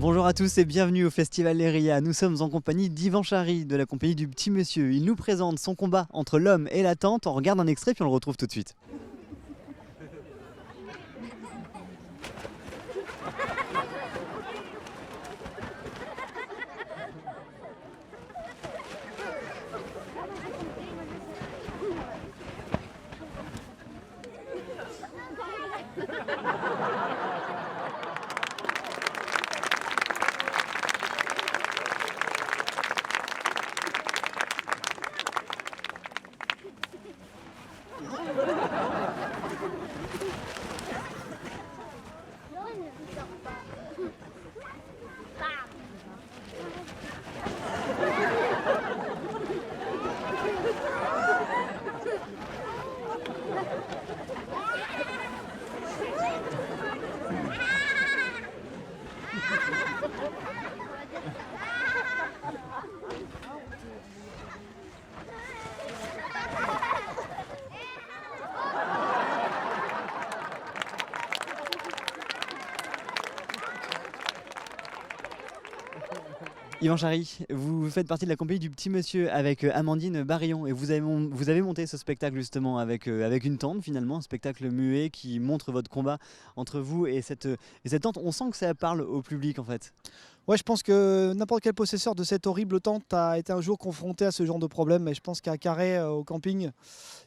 Bonjour à tous et bienvenue au Festival Les Ria. Nous sommes en compagnie d'Yvan Chary de la compagnie du Petit Monsieur. Il nous présente son combat entre l'homme et la tente. On regarde un extrait puis on le retrouve tout de suite. Yvan Chary, vous faites partie de la compagnie du Petit Monsieur avec Amandine Barillon et vous avez monté ce spectacle justement avec une tente finalement, un spectacle muet qui montre votre combat entre vous et cette tente. On sent que ça parle au public en fait. Ouais, je pense que n'importe quel possesseur de cette horrible tente a été un jour confronté à ce genre de problème. Et je pense qu'à Carhaix, au camping,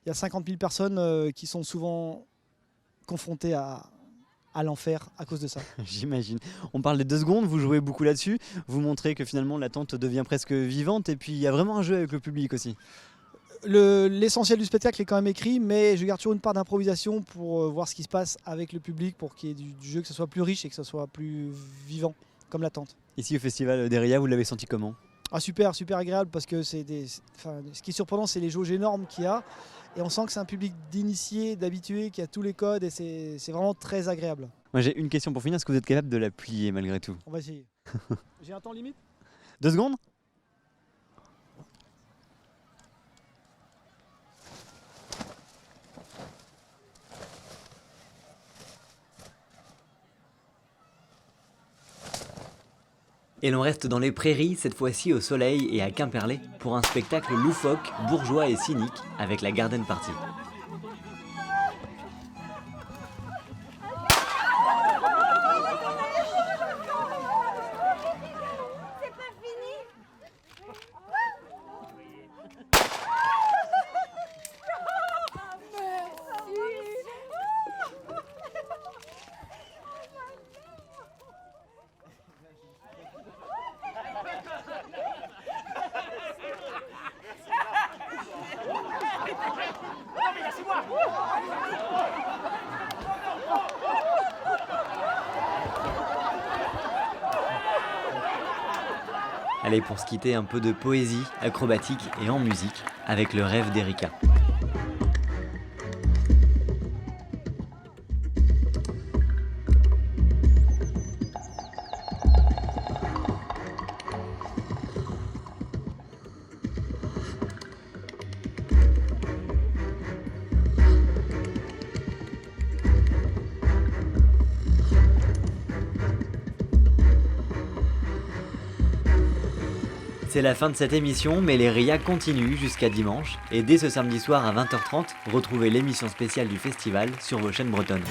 il y a 50 000 personnes qui sont souvent confrontées à l'enfer à cause de ça. J'imagine. On parle des 2 secondes, vous jouez beaucoup là-dessus. Vous montrez que finalement la tente devient presque vivante et puis il y a vraiment un jeu avec le public aussi. L'essentiel du spectacle est quand même écrit, mais je garde toujours une part d'improvisation pour voir ce qui se passe avec le public, pour qu'il y ait du jeu, que ce soit plus riche et que ce soit plus vivant, comme la tente. Ici au Festival des Ria, vous l'avez senti comment ? Ah, super agréable parce que ce qui est surprenant, c'est les jauges énormes qu'il y a. Et on sent que c'est un public d'initiés, d'habitués, qui a tous les codes et c'est vraiment très agréable. Moi j'ai une question pour finir, est-ce que vous êtes capable de la plier malgré tout ? On va essayer. J'ai un temps limite ? 2 secondes ? Et l'on reste dans les prairies, cette fois-ci au soleil et à Quimperlé, pour un spectacle loufoque, bourgeois et cynique, avec la Garden Party. Allez, pour se quitter, un peu de poésie acrobatique et en musique avec le rêve d'Erika. C'est la fin de cette émission, mais les Ria continuent jusqu'à dimanche. Et dès ce samedi soir à 20h30, retrouvez l'émission spéciale du festival sur vos chaînes bretonnes.